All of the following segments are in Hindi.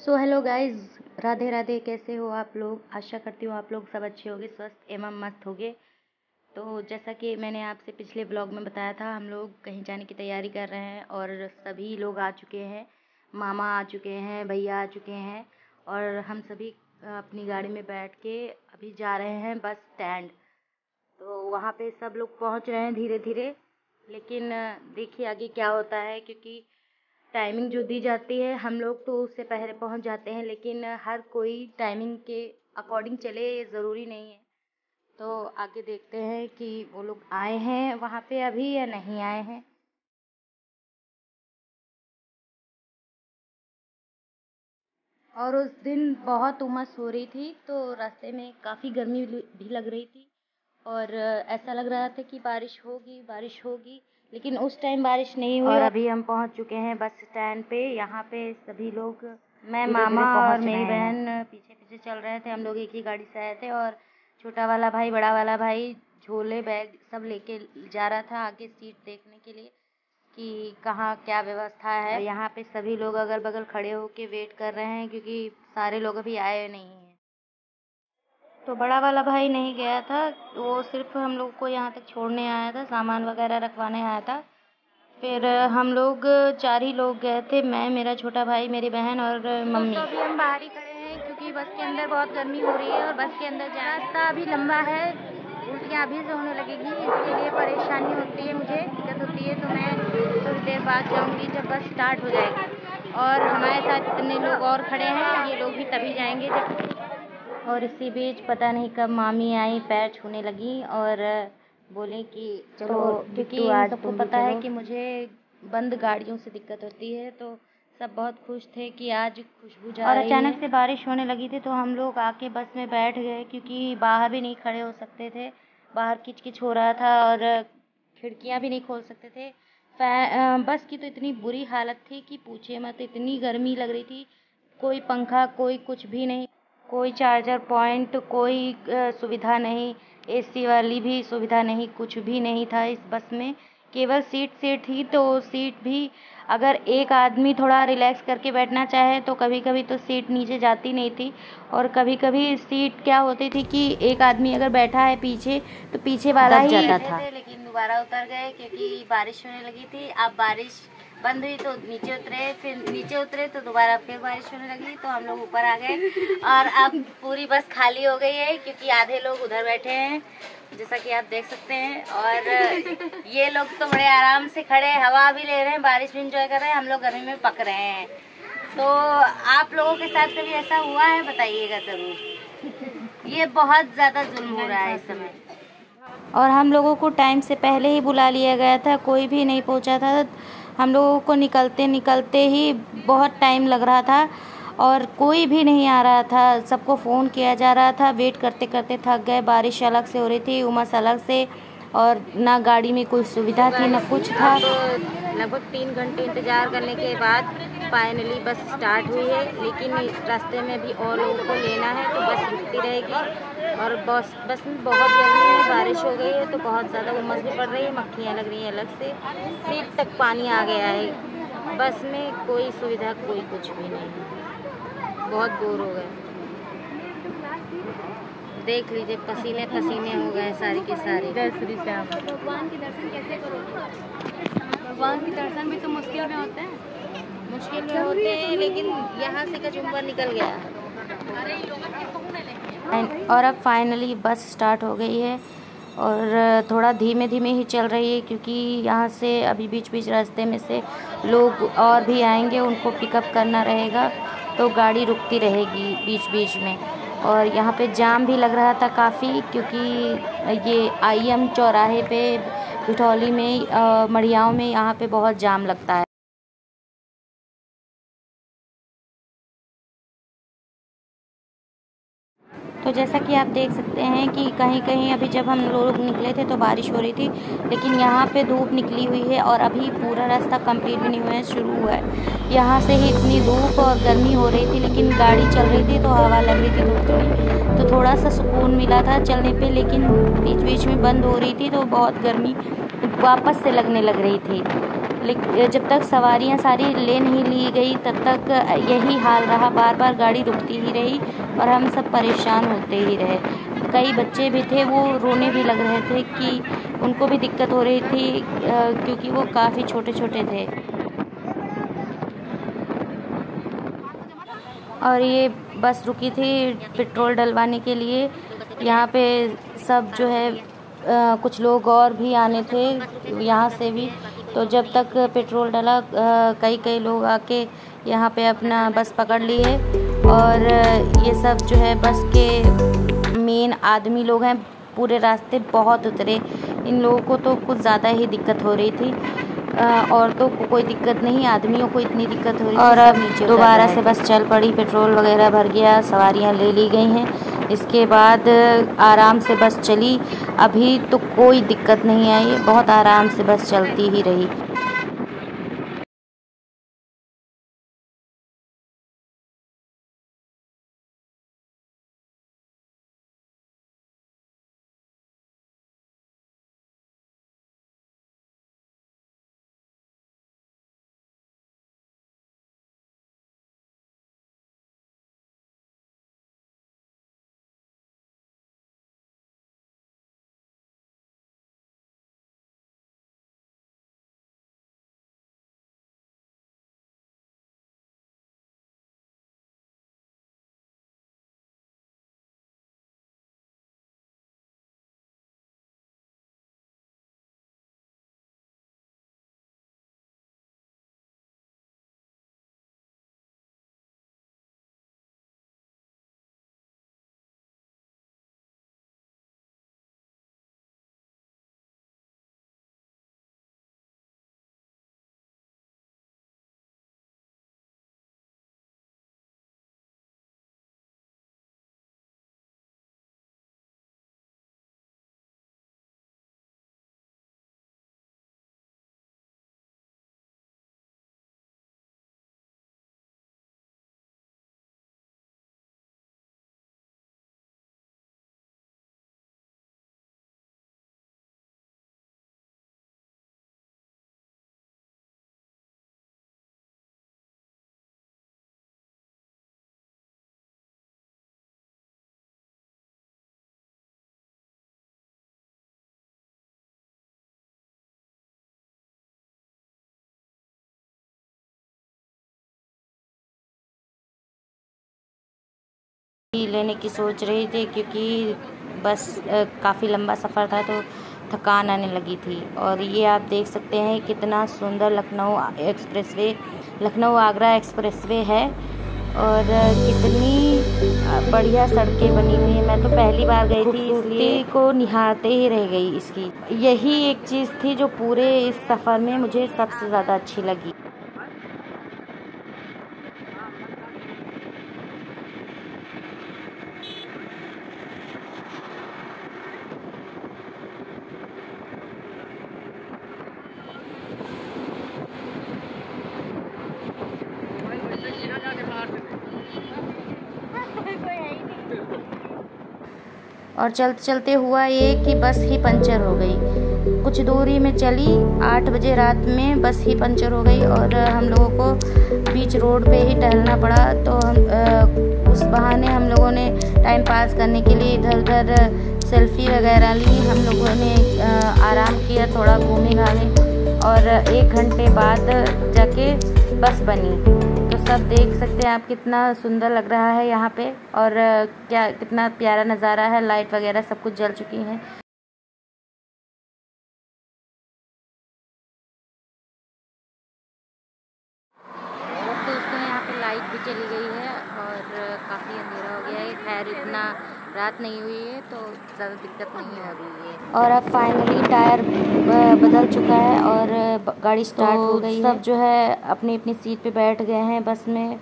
So hello guys, Radhe Radhe. कैसे हो आप लोग? आशा करती हूँ आप लोग सब अच्छे होंगे, स्वस्थ एवं मस्त होंगे। तो जैसा कि मैंने आपसे पिछले ब्लॉग में बताया था, हम लोग कहीं जाने की तैयारी कर रहे हैं और सभी लोग आ चुके हैं। मामा आ चुके हैं, भैया आ चुके हैं और हम सभी अपनी गाड़ी में बैठ के अभी जा रहे हैं बस स्टैंड। तो वहाँ पे सब लोग पहुँच रहे हैं धीरे धीरे, लेकिन देखिए आगे क्या होता है, क्योंकि टाइमिंग जो दी जाती है हम लोग तो उससे पहले पहुंच जाते हैं, लेकिन हर कोई टाइमिंग के अकॉर्डिंग चले ये ज़रूरी नहीं है। तो आगे देखते हैं कि वो लोग आए हैं वहाँ पे अभी या नहीं आए हैं। और उस दिन बहुत उमस हो रही थी, तो रास्ते में काफ़ी गर्मी भी लग रही थी और ऐसा लग रहा था कि बारिश होगी, लेकिन उस टाइम बारिश नहीं हुई। और अभी हम पहुंच चुके हैं बस स्टैंड पे। यहाँ पे सभी लोग, मैं, मामा और मेरी बहन पीछे पीछे चल रहे थे। हम लोग एक ही गाड़ी से आए थे और छोटा वाला भाई, बड़ा वाला भाई झोले बैग सब लेके जा रहा था आगे सीट देखने के लिए कि कहाँ क्या व्यवस्था है। यहाँ पे सभी लोग अगल बगल खड़े होके वेट कर रहे हैं, क्योंकि सारे लोग अभी आए नहीं हैं। तो बड़ा वाला भाई नहीं गया था, वो सिर्फ हम लोग को यहाँ तक छोड़ने आया था, सामान वगैरह रखवाने आया था। फिर हम लोग 4 ही लोग गए थे, मैं, मेरा छोटा भाई, मेरी बहन और मम्मी। तो अभी हम बाहर ही खड़े हैं क्योंकि बस के अंदर बहुत गर्मी हो रही है और बस के अंदर रास्ता अभी लंबा है, उल्टियाँ अभी से होने लगेगी, इसके लिए परेशानी होती है, मुझे दिक्कत होती है। तो मैं थोड़ी देर बाद जाऊँगी जब बस स्टार्ट हो जाएगी। और हमारे साथ इतने लोग और खड़े हैं, ये लोग भी तभी जाएंगे जब। और इसी बीच पता नहीं कब मामी आई, पैर छूने लगी और बोले कि चलो, क्योंकि इन सबको पता है कि मुझे बंद गाड़ियों से दिक्कत होती है, तो सब बहुत खुश थे कि आज खुशबू जा रही है। और अचानक से बारिश होने लगी थी, तो हम लोग आके बस में बैठ गए, क्योंकि बाहर भी नहीं खड़े हो सकते थे, बाहर किचकिच हो रहा था और खिड़कियाँ भी नहीं खोल सकते थे। बस की तो इतनी बुरी हालत थी कि पूछिए मत, इतनी गर्मी लग रही थी। कोई पंखा, कोई कुछ भी नहीं, कोई चार्जर पॉइंट, कोई सुविधा नहीं, एसी वाली भी सुविधा नहीं, कुछ भी नहीं था इस बस में। केवल सीट थी, तो सीट भी अगर एक आदमी थोड़ा रिलैक्स करके बैठना चाहे तो कभी कभी तो सीट नीचे जाती नहीं थी। और कभी कभी सीट क्या होती थी कि एक आदमी अगर बैठा है पीछे तो पीछे वाला ही जाता था। लेकिन दोबारा उतर गए क्योंकि बारिश होने लगी थी। अब बारिश बंद हुई तो नीचे उतरे, फिर नीचे उतरे तो दोबारा फिर बारिश होने लगी, तो हम लोग ऊपर आ गए। और अब पूरी बस खाली हो गई है, क्योंकि आधे लोग उधर बैठे हैं जैसा कि आप देख सकते हैं, और ये लोग तो बड़े आराम से खड़े हवा भी ले रहे हैं, बारिश भी इंजॉय कर रहे हैं। हम लोग गर्मी में पक रहे हैं। तो आप लोगों के साथ कभी ऐसा हुआ है? बताइएगा जरूर। ये बहुत ज्यादा जुल्म हो रहा है इस समय। और हम लोगों को टाइम से पहले ही बुला लिया गया था, कोई भी नहीं पहुंचा था। हम लोगों को निकलते निकलते ही बहुत टाइम लग रहा था और कोई भी नहीं आ रहा था। सबको फ़ोन किया जा रहा था, वेट करते करते थक गए। बारिश अलग से हो रही थी, उमस अलग से, और ना गाड़ी में कोई सुविधा थी ना कुछ था। लगभग 3 घंटे इंतज़ार करने के बाद फाइनली बस स्टार्ट हुई है, लेकिन रास्ते में भी और लोगों को लेना है, तो बस रुकती रहेगी। और बस में बहुत गर्मी है, बारिश हो गई है तो बहुत ज़्यादा उमस भी पड़ रही है, मक्खियाँ लग रही हैं अलग से, सीट तक पानी आ गया है। बस में कोई सुविधा, कोई कुछ भी नहीं, बहुत बोर हो गए। देख लीजिए, पसीने पसीने हो गए सारे के सारे। भगवान के दर्शन कैसे करोगे? भगवान के दर्शन भी तो मुश्किल में होते हैं, लेकिन यहाँ से कचुम्बर निकल गया। और अब फाइनली बस स्टार्ट हो गई है और थोड़ा धीमे धीमे ही चल रही है, क्योंकि यहाँ से अभी बीच बीच रास्ते में से लोग और भी आएंगे, उनको पिकअप करना रहेगा, तो गाड़ी रुकती रहेगी बीच बीच में। और यहाँ पे जाम भी लग रहा था काफ़ी, क्योंकि ये IM चौराहे पे बिठौली में मढ़ियाओं में यहाँ पे बहुत जाम लगता है। तो जैसा कि आप देख सकते हैं कि कहीं कहीं अभी जब हम लोग निकले थे तो बारिश हो रही थी, लेकिन यहाँ पे धूप निकली हुई है और अभी पूरा रास्ता कंप्लीट भी नहीं हुआ है, शुरू हुआ है। यहाँ से ही इतनी धूप और गर्मी हो रही थी, लेकिन गाड़ी चल रही थी तो हवा लग रही थी धूप थोड़ी, तो थोड़ा सा सुकून मिला था चलने पे। लेकिन बीच बीच में बंद हो रही थी तो बहुत गर्मी वापस से लगने लग रही थी। जब तक सवारियां सारी ले नहीं ली गई तब तक यही हाल रहा, बार बार गाड़ी रुकती ही रही और हम सब परेशान होते ही रहे। कई बच्चे भी थे, वो रोने भी लग रहे थे कि उनको भी दिक्कत हो रही थी, क्योंकि वो काफ़ी छोटे छोटे थे। और ये बस रुकी थी पेट्रोल डलवाने के लिए। यहाँ पे सब जो है कुछ लोग और भी आने थे यहाँ से भी, तो जब तक पेट्रोल डला कई कई लोग आके यहाँ पे अपना बस पकड़ लिए। और ये सब जो है बस के मेन आदमी लोग हैं, पूरे रास्ते बहुत उतरे। इन लोगों को तो कुछ ज़्यादा ही दिक्कत हो रही थी, औरतों को कोई दिक्कत नहीं, आदमियों को इतनी दिक्कत हो रही थी। और अब दोबारा से बस चल पड़ी, पेट्रोल वगैरह भर गया, सवारियां ले ली गई हैं। इसके बाद आराम से बस चली, अभी तो कोई दिक्कत नहीं आई, बहुत आराम से बस चलती ही रही। लेने की सोच रही थी, क्योंकि बस काफ़ी लंबा सफ़र था तो थकान आने लगी थी। और ये आप देख सकते हैं कितना सुंदर लखनऊ आगरा एक्सप्रेसवे है, और कितनी बढ़िया सड़कें बनी हुई हैं। मैं तो पहली बार गई थी, इसलिए को निहारते ही रह गई इसकी। यही एक चीज़ थी जो पूरे इस सफ़र में मुझे सबसे ज़्यादा अच्छी लगी। और चलते चलते हुआ ये कि बस ही पंचर हो गई। कुछ दूरी में चली, 8 बजे रात में बस ही पंचर हो गई और हम लोगों को बीच रोड पे ही टहलना पड़ा। तो उस बहाने हम लोगों ने टाइम पास करने के लिए इधर उधर सेल्फी वगैरह ली। हम लोगों ने आराम किया, थोड़ा घूमे घामे, और 1 घंटे बाद जाके बस बनी। तो सब देख सकते हैं आप कितना सुंदर लग रहा है यहाँ पे, और क्या कितना प्यारा नज़ारा है। लाइट वगैरह सब कुछ जल चुकी हैं। दोस्तों यहाँ पे लाइट भी चली गई है और काफ़ी अंधेरा हो गया है। खैर इतना रात नहीं हुई है तो ज़्यादा दिक्कत नहीं हो रही है। और अब फाइनली टायर बदल चुका है और गाड़ी स्टार्ट हो गई है। सब जो है अपनी अपनी सीट पे बैठ गए हैं बस में।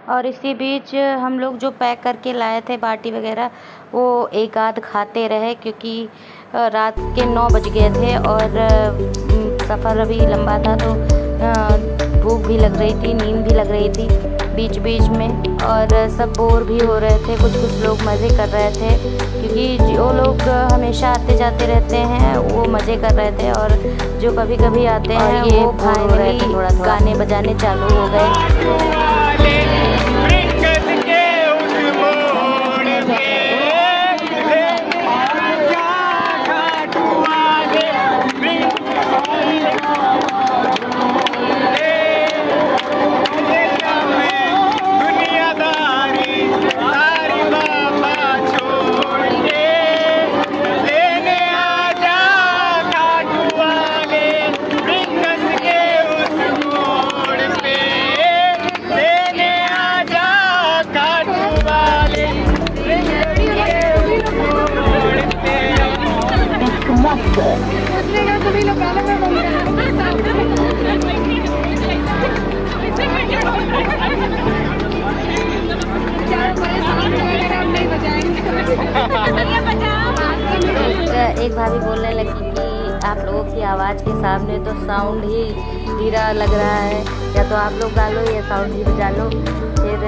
और इसी बीच हम लोग जो पैक करके लाए थे बाटी वगैरह वो एक आध खाते रहे, क्योंकि रात के 9 बज गए थे और सफ़र अभी लंबा था, तो भूख भी लग रही थी, नींद भी लग रही थी बीच बीच में, और सब बोर भी हो रहे थे। कुछ लोग मज़े कर रहे थे, क्योंकि जो लोग हमेशा आते जाते रहते हैं वो मज़े कर रहे थे, और जो कभी कभी आते हैं ये फाइनली गाने बजाने चालू हो गए। एक भाभी बोलने लगी कि आप लोगों की आवाज़ के सामने तो साउंड ही धीरा लग रहा है, या तो आप लोग गा लो या साउंड ही बजा लो। फिर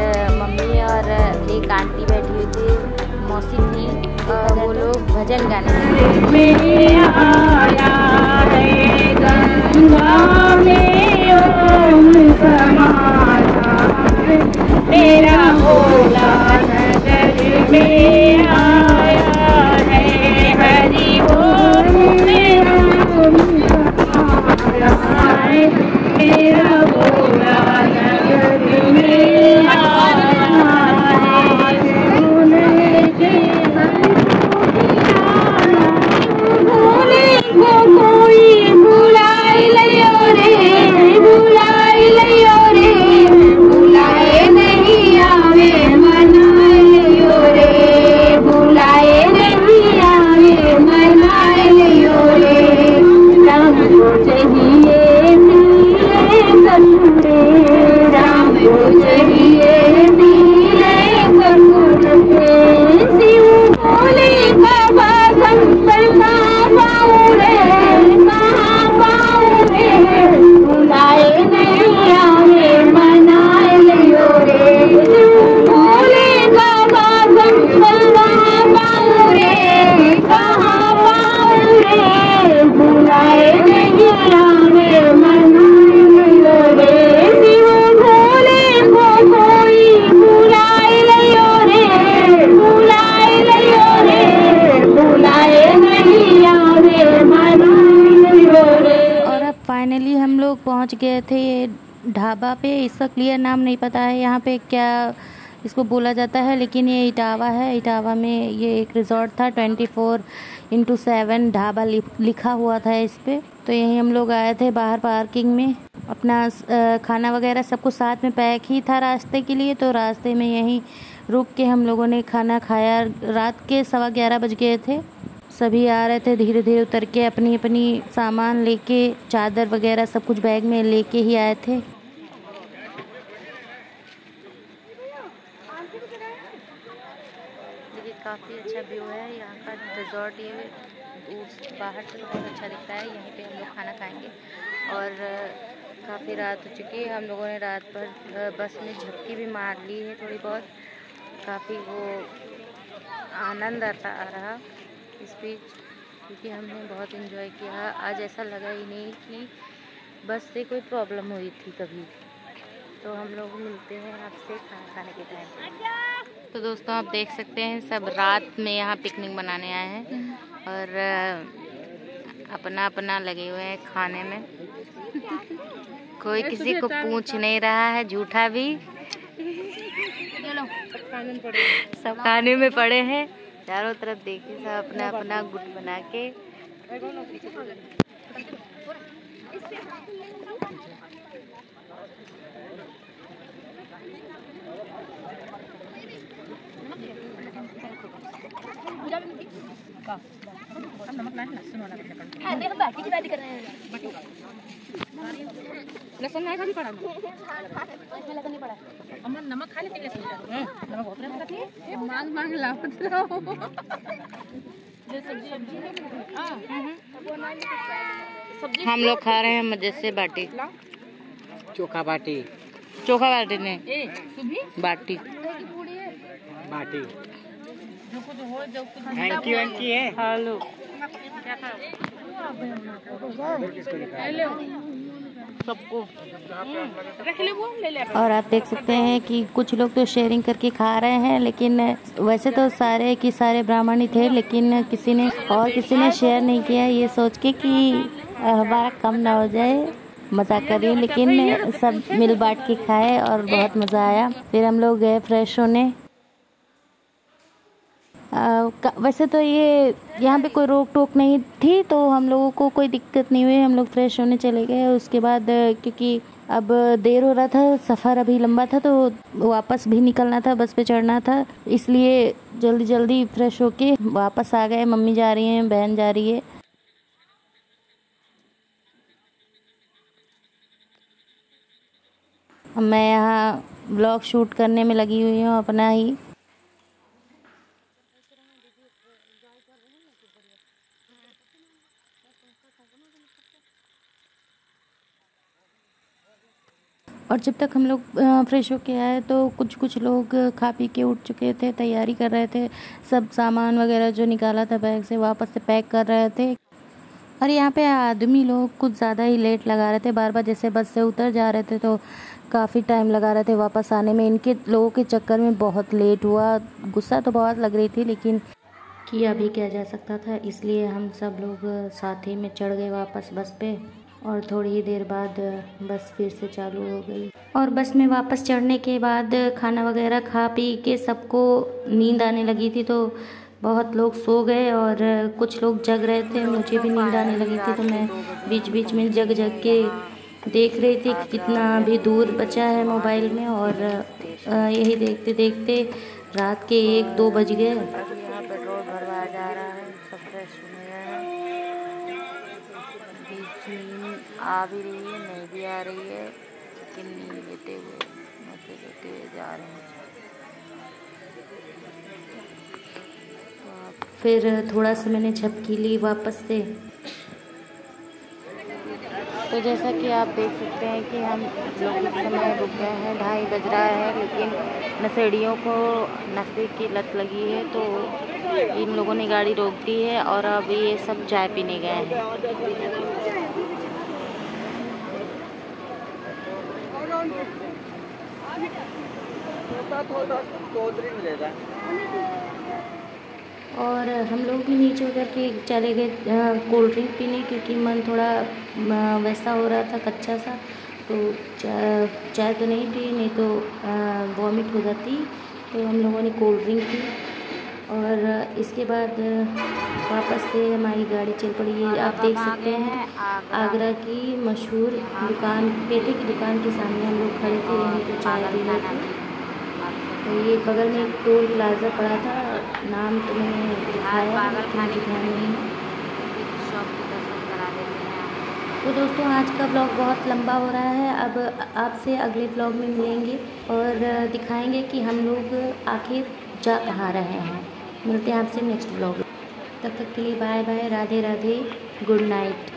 मम्मी और एक आंटी बैठी हुई थी, मौसी थी, और वो लोग भजन गाने मेरा भोला नगर में आया है, हरि बोल मेरा भोला नगर में आया है, भोले को कोई बुलाए लियो रे, बुलाए लियो रे, बुलाए नहीं आवे मनाए लियो रे, बुलाए नहीं आवे मनाए लियो रे, राम को चाहिए नीले कसूरे, राम को चाहिए नीले कसूरे, शिव भोले बाबा शंकर कहाँ पाऊँ रे, कहाँ पाऊँ रे, बुलाए नहीं आवे मनाए लियो रे, भोले बाबा शंकर कहाँ पाऊँ रे, कहाँ पाऊँ रे, बुलाए नहीं आवे मनाए लियो रे, शिव भोले को कोई बुलाए लियो रे, बुलाए लियो रे, बुलाए नहीं आवे मनाए लियो रे। और अब फाइनली हम लोग पहुंच गए थे ढाबा पे। इसका क्लियर नाम नहीं पता है यहाँ पे क्या इसको बोला जाता है, लेकिन ये इटावा है। इटावा में ये एक रिजॉर्ट था, 24/7 ढाबा लिखा हुआ था इस पे। तो यहीं हम लोग आए थे बाहर पार्किंग में, अपना खाना वगैरह सब कुछ साथ में पैक ही था रास्ते के लिए, तो रास्ते में यहीं रुक के हम लोगों ने खाना खाया। रात के 11:15 बज गए थे। सभी आ रहे थे धीरे धीरे उतर के, अपनी अपनी सामान लेके, चादर वगैरह सब कुछ बैग में लेके ही आए थे। देखिए काफ़ी अच्छा व्यू है यहाँ का रिजॉर्ट, ये दूर बाहर से बहुत अच्छा दिखता है। यहीं पे हम लोग खाना खाएंगे, और काफ़ी रात हो चुकी है। हम लोगों ने रात भर बस में झपकी भी मार ली है थोड़ी बहुत। काफ़ी वो आनंद आ रहा इस बीच, क्योंकि हमने बहुत एंजॉय किया। आज ऐसा लगा ही नहीं कि बस से कोई प्रॉब्लम हुई थी कभी। तो हम लोग मिलते हैं आपसे खाना खाने के टाइम। तो दोस्तों आप देख सकते हैं सब रात में यहाँ पिकनिक मनाने आए हैं, और अपना अपना लगे हुए हैं खाने में। कोई किसी को पूछ नहीं रहा है, झूठा भी। सब खाने में पड़े हैं। चारों तरफ देखिए सब अपना अपना गुट बना के। बाटी की बात कर रहे हैं। लहसुन नहीं खाली पड़ा इसमें लगा नहीं पड़ा। अम्मा नमक खा लेते हैं नमक बहुत रहता है मांग मांग लापत रहो। हम लोग खा रहे हैं मजे से बाटी चोखा बाटी ने बाटी बाटी थैंक यू है। हेलो सबको। और आप देख सकते हैं कि कुछ लोग तो शेयरिंग करके खा रहे हैं, लेकिन वैसे तो सारे की सारे ब्राह्मण ही थे, लेकिन किसी ने शेयर नहीं किया, ये सोच के कि हमारा कम ना हो जाए। मजाक कर रही हूँ, लेकिन सब मिल बांट के खाए और बहुत मज़ा आया। फिर हम लोग गए फ्रेश होने। वैसे तो ये यहाँ पे कोई रोक टोक नहीं थी, तो हम लोगों को कोई दिक्कत नहीं हुई। हम लोग फ्रेश होने चले गए। उसके बाद क्योंकि अब देर हो रहा था, सफ़र अभी लंबा था, तो वापस भी निकलना था, बस पे चढ़ना था, इसलिए जल्दी जल्दी फ्रेश होके वापस आ गए। मम्मी जा रही हैं, बहन जा रही है। मैं यहाँ ब्लॉग शूट करने में लगी हुई हूँ अपना ही। और जब तक हम लोग फ्रेश होके आए तो कुछ लोग खा पी के उठ चुके थे, तैयारी कर रहे थे, सब सामान वगैरह जो निकाला था बैग से वापस से पैक कर रहे थे। और यहाँ पे आदमी लोग कुछ ज़्यादा ही लेट लगा रहे थे, बार बार जैसे बस से उतर जा रहे थे तो काफ़ी टाइम लगा रहे थे वापस आने में। इनके लोगों के चक्कर में बहुत लेट हुआ। गुस्सा तो बहुत लग रही थी, लेकिन किया भी क्या जा सकता था, इसलिए हम सब लोग साथ ही में चढ़ गए वापस बस पे। और थोड़ी ही देर बाद बस फिर से चालू हो गई। और बस में वापस चढ़ने के बाद खाना वगैरह खा पी के सबको नींद आने लगी थी, तो बहुत लोग सो गए और कुछ लोग जग रहे थे। मुझे भी नींद आने लगी थी, तो मैं बीच बीच में जग के देख रही थी कि कितना अभी दूर बचा है मोबाइल में। और यही देखते देखते रात के 1-2 बज गए। यहाँ पेट्रोल भरवाया जा रहा है, सब फ्रेश होने हैं। बीच नींद आ भी रही है, नहीं भी आ रही है, लेकिन नींद लेते हुए जा रहे हैं। फिर थोड़ा सा मैंने झपकी ली वापस से। तो जैसा कि आप देख सकते हैं कि हम लोग इस समय रुक गए हैं, 2:30 बज रहा है, लेकिन नशेड़ियों को नशे की लत लगी है, तो इन लोगों ने गाड़ी रोक दी है और अब ये सब चाय पीने गए हैं। और हम लोग भी नीचे उतर के चले गए कोल्ड ड्रिंक पीने, क्योंकि मन थोड़ा वैसा हो रहा था, कच्चा सा। तो चाय तो नहीं पी, नहीं तो वॉमिट हो जाती। तो हम लोगों ने कोल्ड ड्रिंक पी और इसके बाद वापस से हमारी गाड़ी चल पड़ी है। आप देख सकते हैं आगरा की मशहूर दुकान, पेठे की दुकान के सामने हम लोग खड़े थे, यहीं पे चाय पी रहे थे। तो ये बगल में एक टोल प्लाजा पड़ा था, नाम तो मैंने दिखाया, लेकिन ध्यान नहीं है। तो दोस्तों आज का ब्लॉग बहुत लंबा हो रहा है। अब आपसे अगले ब्लॉग में मिलेंगे और दिखाएंगे कि हम लोग आखिर जा कहाँ रहे हैं। मिलते हैं आपसे नेक्स्ट ब्लॉग। तब तक के लिए bye bye, Radhe Radhe, good night.